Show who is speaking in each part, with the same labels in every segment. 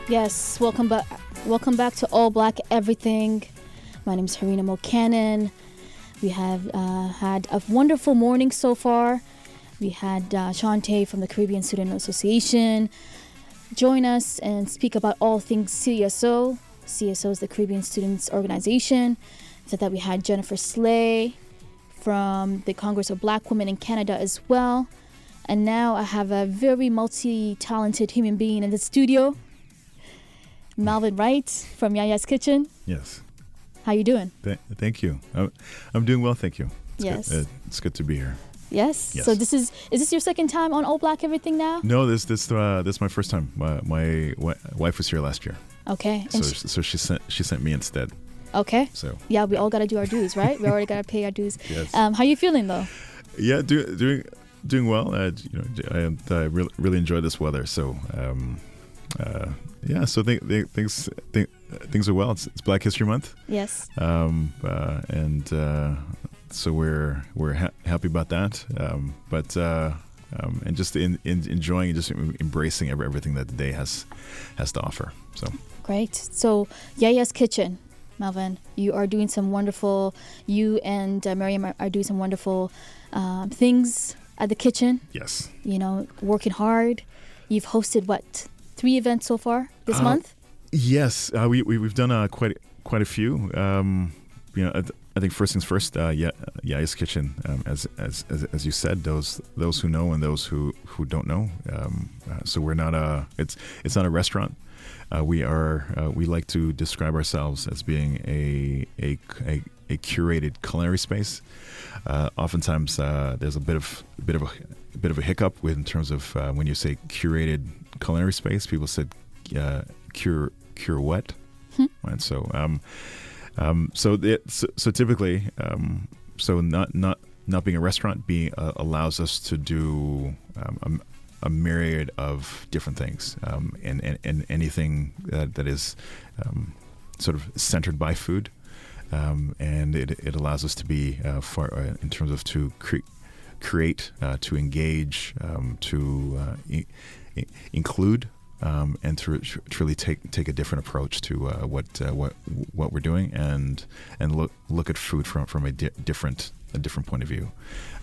Speaker 1: Yes, welcome back. Welcome back to All Black Everything. My name is Harina Mokanan. We have had a wonderful morning so far. We had Shante from the Caribbean Student Association join us and speak about all things CSO. CSO is the Caribbean Students Organization. So that we had Jennifer Slay from the Congress of Black Women in Canada as well. And now I have a very multi-talented human being in the studio, Malvin Wright from Yaya's Kitchen.
Speaker 2: Yes.
Speaker 1: How you doing?
Speaker 2: Thank you. I'm doing well, thank you.
Speaker 1: Yes.
Speaker 2: It's good to be here.
Speaker 1: Yes.
Speaker 2: Yes.
Speaker 1: So is this your second time on All Black Everything now?
Speaker 2: No, this is my first time. My wife was here last year.
Speaker 1: Okay.
Speaker 2: So she sent me instead.
Speaker 1: Okay.
Speaker 2: So
Speaker 1: yeah, we all got to do our dues, right? We already got to pay our dues.
Speaker 2: Yes.
Speaker 1: How you feeling though?
Speaker 2: Yeah, doing well. I really enjoy this weather. So yeah. So things are well. It's Black History Month.
Speaker 1: Yes.
Speaker 2: So we're happy about that. And just enjoying and just embracing everything that the day has to offer. So
Speaker 1: great. So Yaya's Kitchen, Malvin, you are doing some wonderful. You and Miriam are doing some wonderful things at the kitchen.
Speaker 2: Yes.
Speaker 1: You know, working hard. You've hosted 3 events so far this month?
Speaker 2: Yes, we've done quite a few. I think first things first. Yaya's Kitchen, as you said, those who know and those who don't know. So we're not it's not a restaurant. We like to describe ourselves as being a curated culinary space. Oftentimes there's a bit of a hiccup in terms of when you say curated culinary space. People said cure what? And so so typically not being a restaurant allows us to do a myriad of different things and anything that is sort of centered by food, and it allows us to be far in terms of to create, to engage, to include, and to really take a different approach to what we're doing and look at food from a different point of view,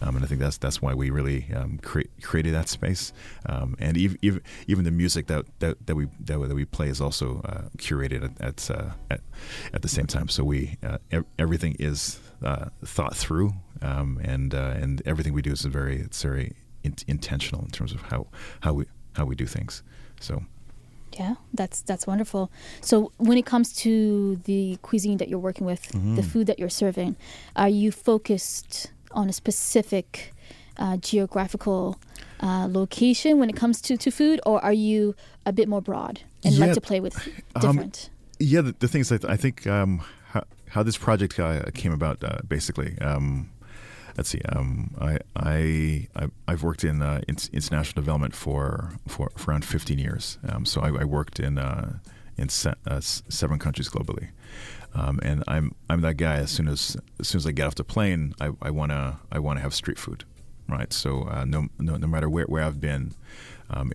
Speaker 2: and I think that's why we really created that space, and even the music that we play is also curated at the same time. So everything is thought through, and everything we do is very intentional in terms of how we do things. So
Speaker 1: yeah, that's wonderful. So when it comes to the cuisine that you're working with, the food that you're serving, are you focused on a specific geographical location when it comes to food, or are you a bit more broad and like to play with different?
Speaker 2: The thing is, I think how this project came about, basically. Let's see. I've worked in international development for around 15 years. So I worked in 7 countries globally, and I'm that guy. As soon as I get off the plane, I wanna have street food, right? So no matter where I've been,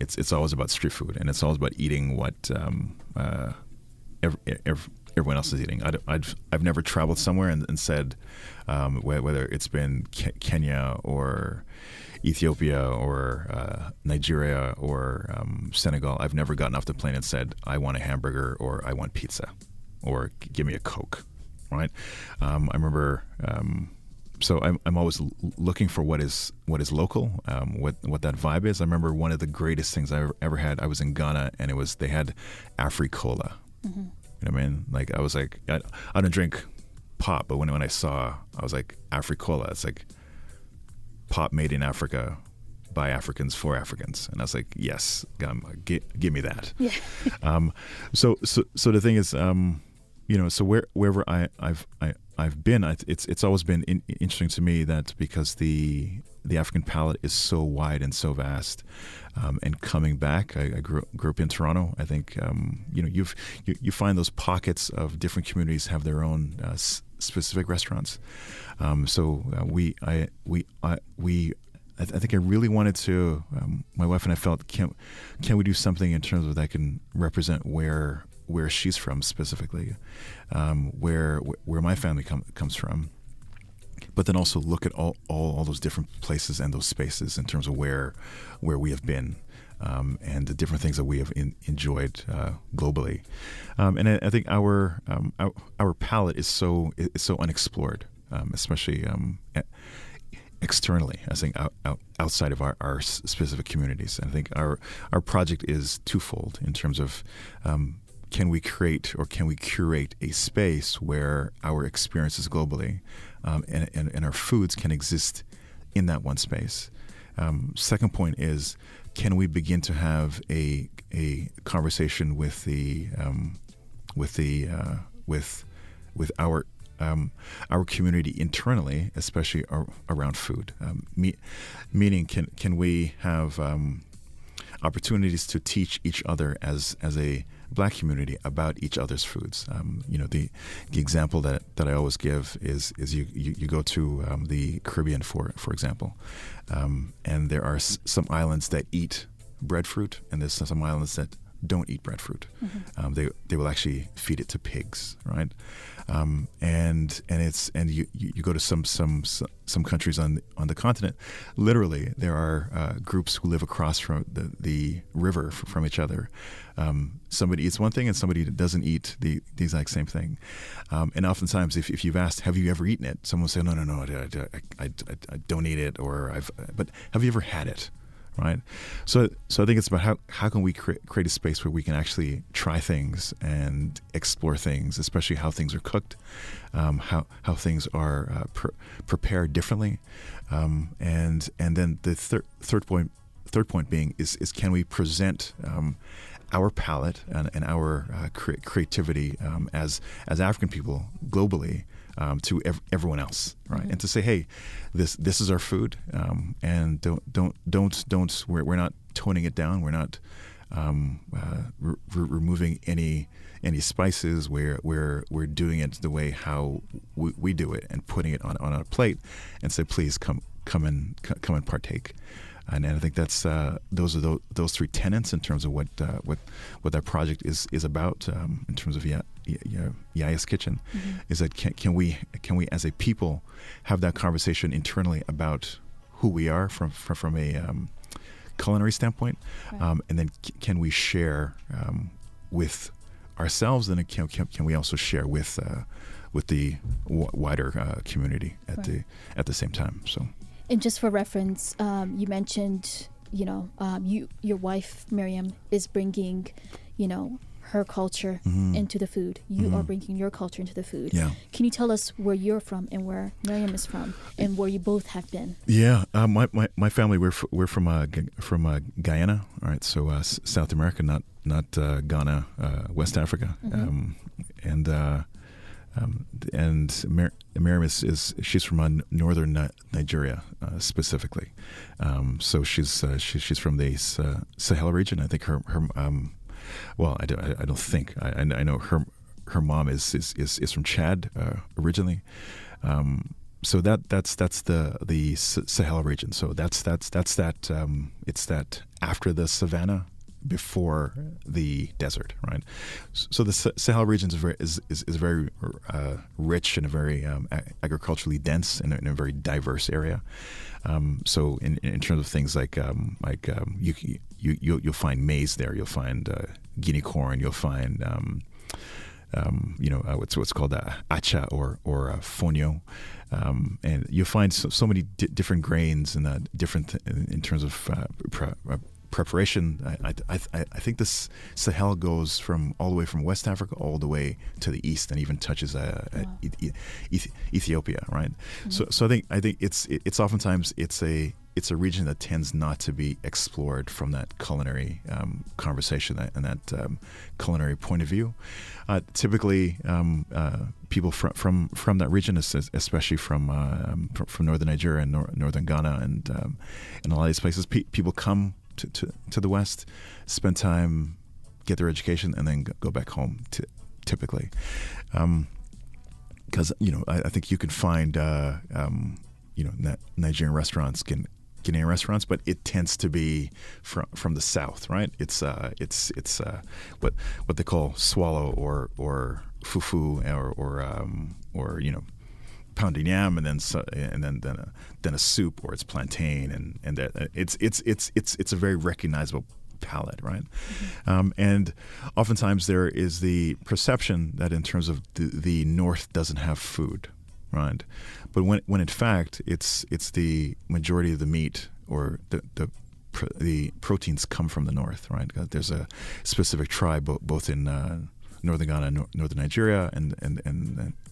Speaker 2: it's always about street food, and it's always about eating what everyone else is eating. I've never traveled somewhere and said, whether it's been Kenya or Ethiopia or Nigeria or Senegal, I've never gotten off the plane and said, I want a hamburger or I want pizza or give me a Coke, right? I remember. So I'm always looking for what is local, what that vibe is. I remember one of the greatest things I ever had. I was in Ghana, and they had Africola. Mm-hmm. You know what I mean? Like, I was like, I don't drink pop, but when I saw, I was like, Africola. It's like pop made in Africa by Africans for Africans, and I was like, yes, give me that. Yeah. So the thing is, so wherever I've been, it's always been interesting to me that because the African palette is so wide and so vast, and coming back, I grew up in Toronto. I think you find those pockets of different communities have their own specific restaurants. So we I think I really wanted to. My wife and I felt, can we do something in terms of that can represent where she's from specifically, where my family comes from, but then also look at all those different places and those spaces in terms of where we have been. And the different things that we have enjoyed globally, and I think our palette is so unexplored, especially externally. I think outside of our specific communities. And I think our project is twofold in terms of can we create or can we curate a space where our experiences globally and our foods can exist in that one space. Second point is, can we begin to have a conversation with our community internally, especially around food? Meaning, can we have opportunities to teach each other as a Black community about each other's foods? The example that I always give is you go to the Caribbean, for example, and there are some islands that eat breadfruit, and there's some islands that don't eat breadfruit. Mm-hmm. They will actually feed it to pigs, right? And you go to some countries on the continent. Literally, there are groups who live across from the river from each other. Somebody eats one thing and somebody doesn't eat the exact same thing. And oftentimes, if you've asked, "Have you ever eaten it?" someone will say, "No, I don't eat it," or but have you ever had it? Right, so I think it's about how can we create a space where we can actually try things and explore things, especially how things are cooked, how things are prepared differently, and then the third point being is can we present our palette and our creativity as African people globally to everyone else, right? Mm-hmm. And to say, hey, this is our food, and don't we're not toning it down. We're not removing any spices. We're doing it the way how we do it, and putting it on a plate, and say, please come and partake. And I think that's those are those three tenets in terms of what that project is about, in terms of Yaya's Kitchen. Mm-hmm. Is that can we as a people have that conversation internally about who we are from a culinary standpoint, right. And then can we share with ourselves, and can we also share with the wider community at the same time? So.
Speaker 1: And just for reference, you mentioned, your wife, Miriam, is bringing, her culture mm-hmm. into the food. You mm-hmm. are bringing your culture into the food. Yeah. Can you tell us where you're from and where Miriam is from, and where you both have been? Yeah,
Speaker 2: my family, we're from Guyana. All right, so South America, not Ghana, West Africa, mm-hmm. And Miriam she's from northern Nigeria specifically, so she's from the Sahel region. I think her I don't think I know her mom is from Chad originally, so that's the Sahel region. So that's that it's that after the savannah, before the desert, right? So the Sahel region is very rich and a very agriculturally dense and a very diverse area. So in terms of things like you'll find maize there, you'll find Guinea corn, you'll find what's called acha or fonio, and you'll find so many different grains and different in terms of preparation. I think this Sahel goes all the way from West Africa all the way to the east, and even touches Ethiopia, right? Mm-hmm. So I think it's oftentimes it's a region that tends not to be explored from that culinary conversation and that culinary point of view. Typically, people from that region, especially from northern Nigeria and northern Ghana and a lot of these places, people come to the West, spend time, get their education, and then go back home typically. Because I think you can find Nigerian restaurants can Guinean restaurants, but it tends to be from the south, right? It's what they call swallow or fufu or pounded yam, and then a soup, or it's plantain, and that it's a very recognizable palate, right? And oftentimes there is the perception that in terms of the North doesn't have food, right? But when in fact it's the majority of the meat or the proteins come from the North, right? There's a specific tribe both in northern Ghana, northern Nigeria, and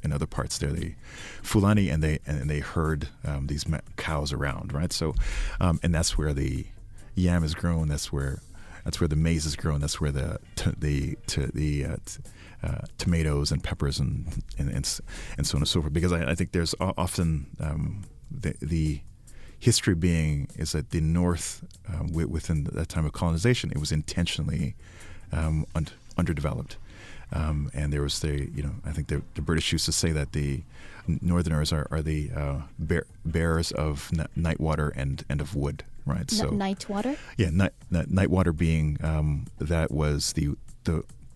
Speaker 2: in other parts there, the Fulani, and they herd these cows around, right? So, and that's where the yam is grown. That's where the maize is grown. That's where the tomatoes and peppers and so on and so forth. Because I think there's often the history being is that the North, within that time of colonization, it was intentionally underdeveloped. And there was I think the British used to say that the Northerners are the bearers of night water and of wood, right? So
Speaker 1: night water? Yeah,
Speaker 2: night water being that was the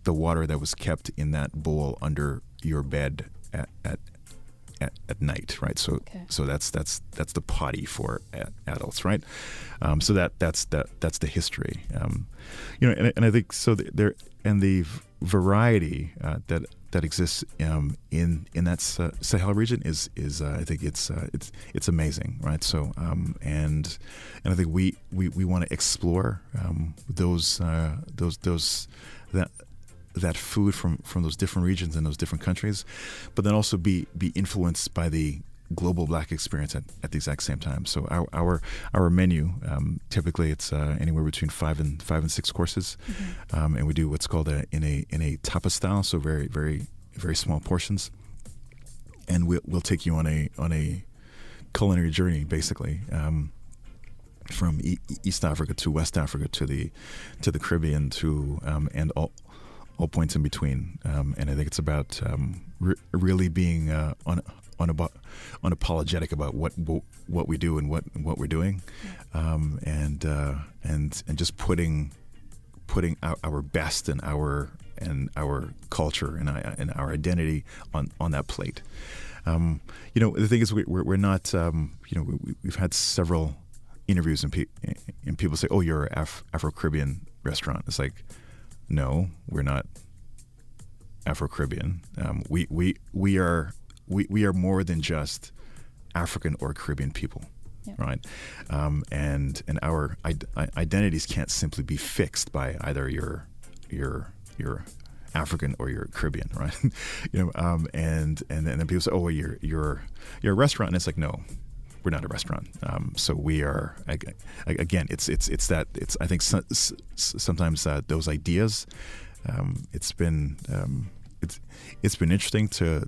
Speaker 2: water that was kept in that bowl under your bed at night, right? So so that's the potty for adults, right? So that's the history, and I think so there and the variety that exists in that Sahel region is I think it's amazing, right? So and I think we want to explore that food from those different regions and those different countries, but then also be influenced by the global Black experience at the exact same time. So our menu typically it's anywhere between five and 6 courses, and we do what's called in a tapa style, so very very very small portions, and we'll take you on a culinary journey basically. From East Africa to West Africa to the Caribbean to and all points in between, and I think it's about really being unapologetic about what we do and what we're doing, and just putting our best and our culture and our identity on that plate. The thing is we're not we've had several interviews and people say, oh, you're an Afro-Caribbean restaurant. It's like, no, we're not Afro-Caribbean. We are more than just African or Caribbean people, right? And our identities can't simply be fixed by either your African or you're Caribbean, right? And then people say, oh, well, you're a restaurant, and it's like, no, we're not a restaurant. So we are, again, it's I think sometimes those ideas, it's been interesting to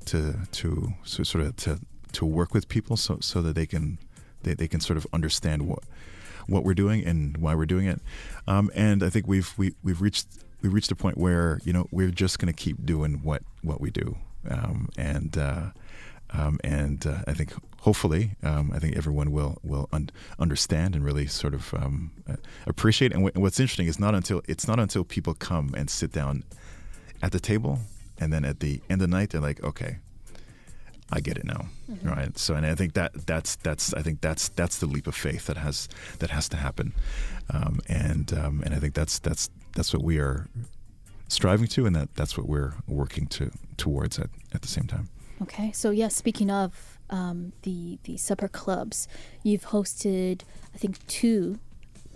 Speaker 2: work with people so that they can sort of understand what we're doing and why we're doing it. And I think we've reached a point where we're just going to keep doing what we do. And I think hopefully, I think everyone will understand and really sort of appreciate. And what's interesting is it's not until people come and sit down at the table, and then at the end of the night they're like, okay, I get it now, right? So, and I think that's the leap of faith that has to happen, and I think that's what we are striving to, and that's what we're working towards at the same time.
Speaker 1: Okay, so speaking of the supper clubs, you've hosted, I think, 2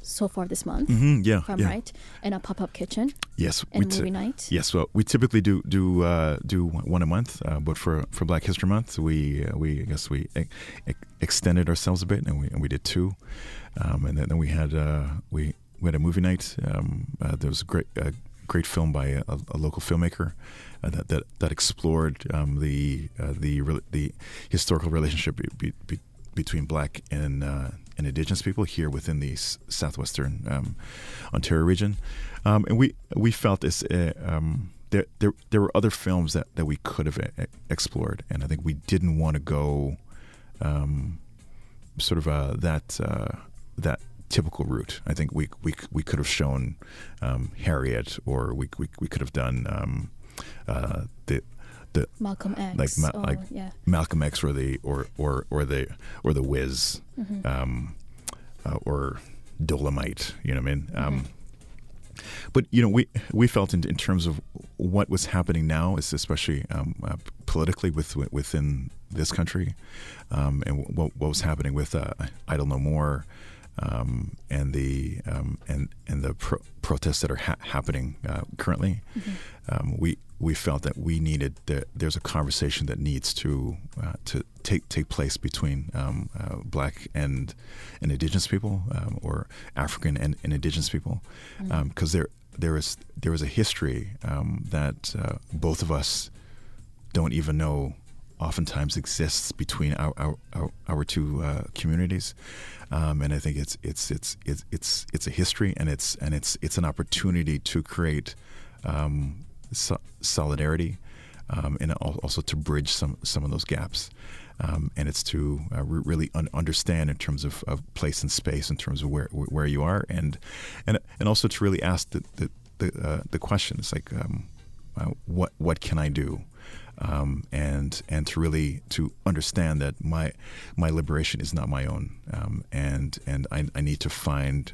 Speaker 1: so far this month. If I'm right, and a pop-up kitchen.
Speaker 2: Yes,
Speaker 1: and movie night.
Speaker 2: Yes, well, we typically do one a month, but for Black History Month, we extended ourselves a bit, and we did 2, and then we had a movie night. There was a great film by a local filmmaker that explored the historical relationship between Black and Indigenous people here within the southwestern Ontario region, and we felt this. There were other films that we could have explored, and I think we didn't want to go sort of that that typical route. I think we could have shown Harriet, or we could have done the
Speaker 1: Malcolm X,
Speaker 2: Malcolm X, or the Wiz, or Dolomite. You know what I mean? But we felt in terms of what was happening now, is especially politically within this country, and what was happening with Idle No More, and the protests that are happening currently. We felt that we needed there's a conversation that needs to take place between Black and Indigenous people, or African and Indigenous people, because there is a history that both of us don't even know oftentimes exists between our two communities, and I think it's a history, and it's an opportunity to create solidarity, and also to bridge some of those gaps, and it's to really understand in terms of place and space, in terms of where you are, and also to really ask the questions like what can I do, and to really to understand that my liberation is not my own, and I need to find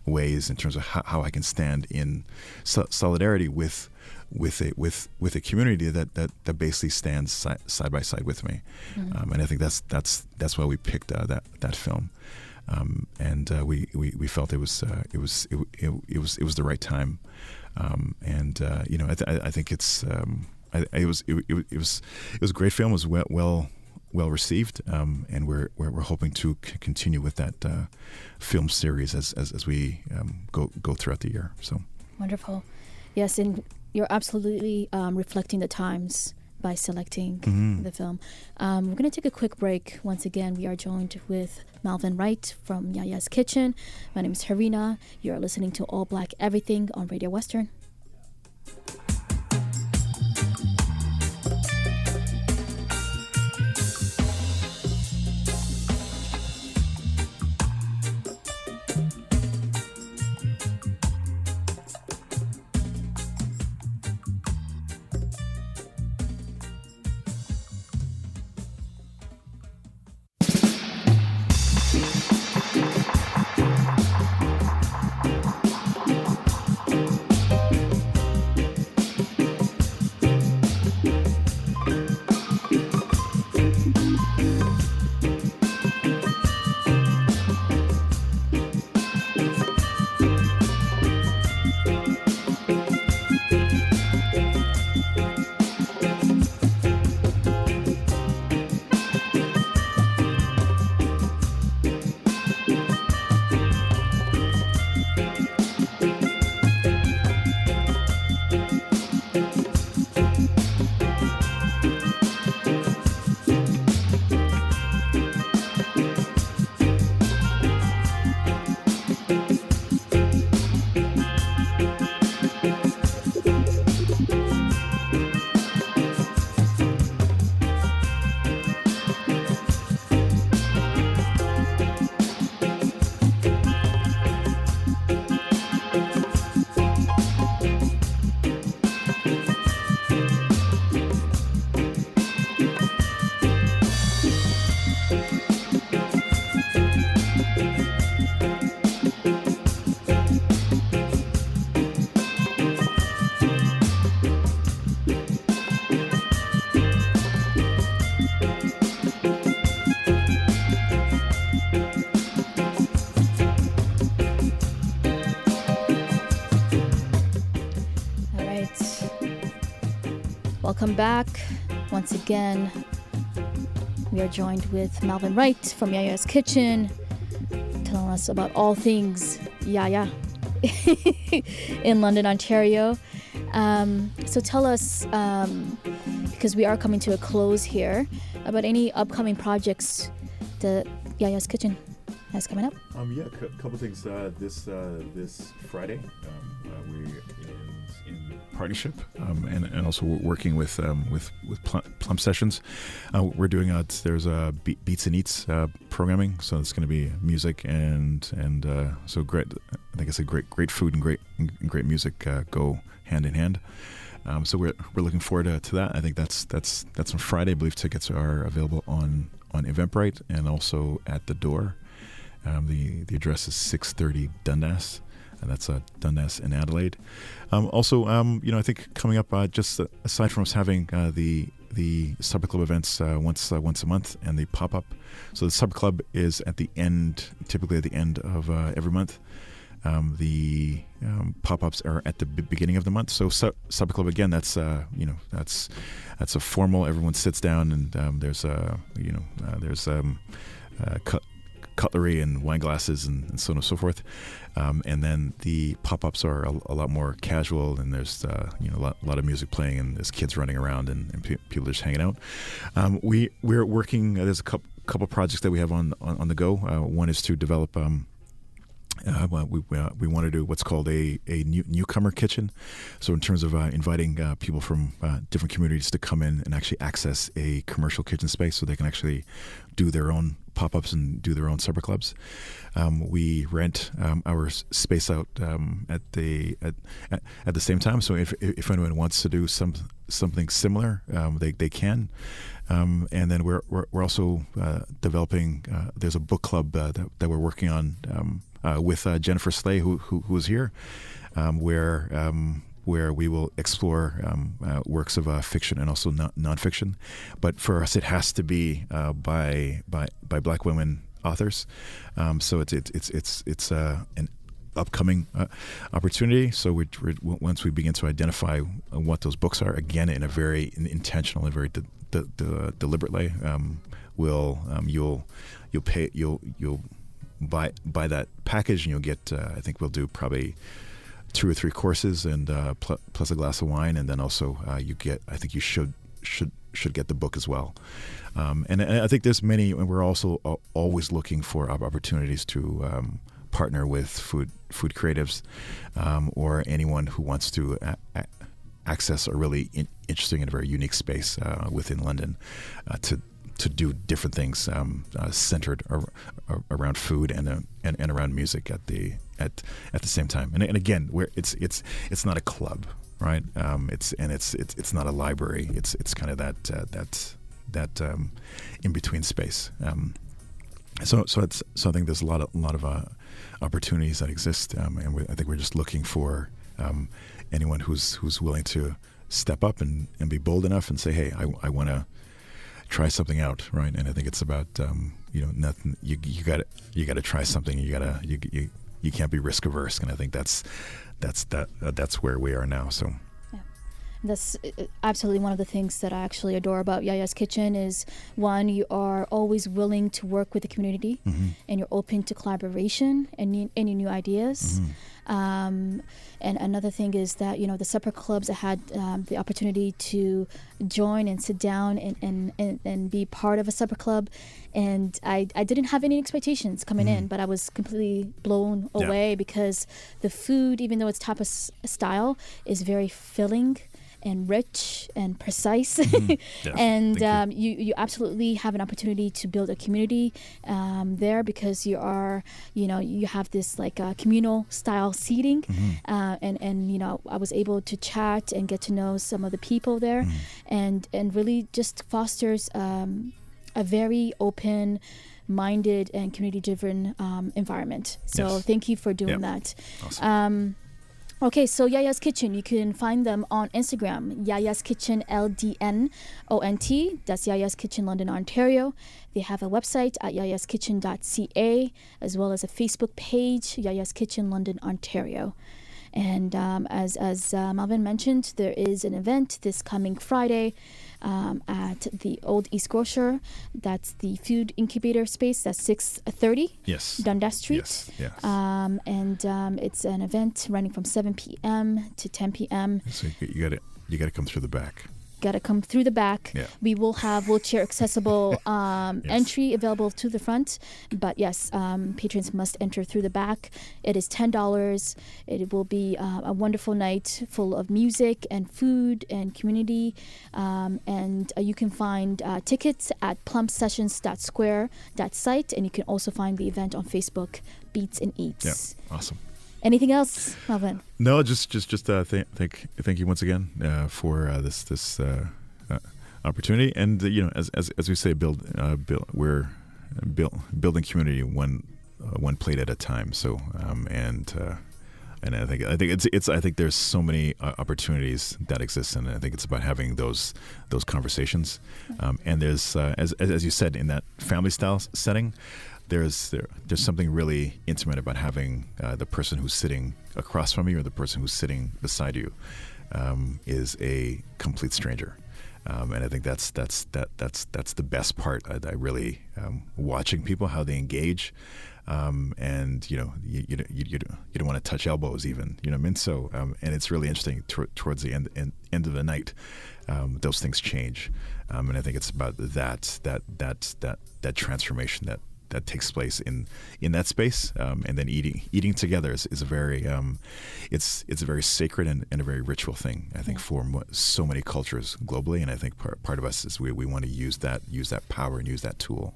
Speaker 2: ways in terms of how I can stand in solidarity with a community that basically stands side by side with me, and I think that's why we picked that film, and we felt it was the right time, and I think it was a great film. It was well received, and we're hoping to continue with that film series as we go throughout the year. So
Speaker 1: wonderful, yes, and you're absolutely reflecting the times by selecting the film. We're going to take a quick break. Once again, we are joined with Malvin Wright from Yaya's Kitchen. My name is Harina. You are listening to All Black Everything on Radio Western. Welcome back. Once again, we are joined with Malvin Wright from Yaya's Kitchen, telling us about all things Yaya in London, Ontario. So tell us, because we are coming to a close here, about any upcoming projects that Yaya's Kitchen has coming up.
Speaker 2: A couple things. This Friday, we're in partnership, and also working with Plum Sessions. We're doing there's a Beats and Eats programming, so it's going to be music and so great. I think it's a great food and great music go hand in hand. So we're looking forward to that. I think that's on Friday. I believe tickets are available on Eventbrite and also at the door. The address is 630 Dundas, and that's Dundas in Adelaide. Also, I think coming up, just aside from us having the Supper Club events once a month and the pop up, so the Supper Club is typically at the end of every month. The pop-ups are at the beginning of the month. So Supper Club, again, that's a formal. Everyone sits down, and there's cutlery and wine glasses and so on and so forth. And then the pop-ups are a lot more casual, and there's a lot of music playing, and there's kids running around, and people just hanging out. We're working. There's a couple projects that we have on the go. One is to develop. We want to do what's called a newcomer kitchen. So in terms of inviting people from different communities to come in and actually access a commercial kitchen space, so they can actually do their own pop-ups and do their own supper clubs. We rent our space out at the same time. So if anyone wants to do something similar, they can. And then we're also developing. There's a book club that we're working on. With Jennifer Slay, who was here, where we will explore works of fiction and also nonfiction. But for us, it has to be by Black women authors. So it's an upcoming opportunity. So once we begin to identify what those books are, again in a very intentional and very deliberate way, you'll buy that package, and you'll get I think we'll do probably 2 or 3 courses and plus a glass of wine, and then also you should get the book as well. And I think there's many, and we're also always looking for opportunities to partner with food creatives or anyone who wants to access a really interesting and very unique space within London to do different things centered around food and around music at the same time. And again, where it's not a club, right? It's not a library. It's kind of that in between space. So I think there's a lot of opportunities that exist, and I think we're just looking for anyone who's willing to step up and be bold enough and say, hey, I want to try something out, right? And I think it's about nothing. You got to try something. You can't be risk averse, and I think that's where we are now. So. Yeah.
Speaker 1: That's absolutely one of the things that I actually adore about Yaya's Kitchen is, one, you are always willing to work with the community, mm-hmm. and you're open to collaboration and any new ideas. Mm-hmm. And another thing is that, the supper clubs, I had the opportunity to join and sit down and be part of a supper club. And I didn't have any expectations coming in, but I was completely blown away because the food, even though it's tapas style, is very filling and rich and precise. Mm-hmm. And you absolutely have an opportunity to build a community there, because you are, you have this like communal style seating. Mm-hmm. And I was able to chat and get to know some of the people there. Mm-hmm. and really just fosters a very open minded and community driven environment. So thank you for doing that. Awesome. Okay, so Yaya's Kitchen, you can find them on Instagram, Yaya's Kitchen LDNONT. That's Yaya's Kitchen London, Ontario. They have a website at yayaskitchen.ca, as well as a Facebook page, Yaya's Kitchen London, Ontario. And as Malvin mentioned, there is an event this coming Friday at the Old East Grocer. That's the food incubator space. That's 630 Dundas Street. Yes. And it's an event running from 7 p.m. to 10 p.m.
Speaker 2: So you got to come through the back.
Speaker 1: gotta come through the back.
Speaker 2: Yeah.
Speaker 1: We will have wheelchair accessible
Speaker 2: Yes.
Speaker 1: entry available to the front, but yes, patrons must enter through the back. It is $10. It will be a wonderful night full of music and food and community, and you can find tickets at plumsessions.square.site, and you can also find the event on Facebook, Beats and Eats.
Speaker 2: Yeah, awesome.
Speaker 1: Anything else, Malvin?
Speaker 2: No, just thank you once again for this opportunity, and as we say, we're building community one plate at a time. So and I think there's so many opportunities that exist, and I think it's about having those conversations. And there's as you said, in that family style setting, there's something really intimate about having the person who's sitting across from you or the person who's sitting beside you is a complete stranger. And I think that's the best part. I really watching people, how they engage, and you don't want to touch elbows even, you know what I mean. So and it's really interesting towards the end of the night, those things change, and I think it's about that transformation that takes place in that space, and then eating together is a very it's a very sacred and a very ritual thing, I think, for so many cultures globally. And I think part of us is we want to use that power and use that tool,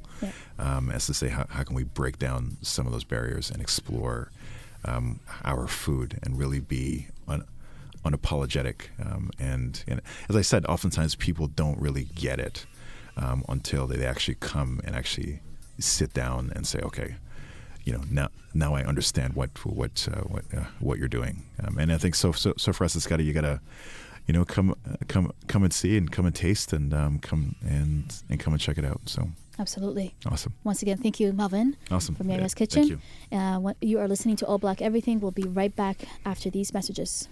Speaker 2: as to say how can we break down some of those barriers and explore our food and really be unapologetic, and as I said, oftentimes people don't really get it until they actually come and actually sit down and say, okay, now I understand what you're doing, and I think so for us, you gotta come and see and come and taste and come and check it out. So
Speaker 1: Absolutely.
Speaker 2: Awesome.
Speaker 1: Once again, thank you, Malvin.
Speaker 2: Awesome.
Speaker 1: From Yaya's Kitchen.
Speaker 2: Thank you.
Speaker 1: You are listening to All Black Everything. We'll be right back after these messages.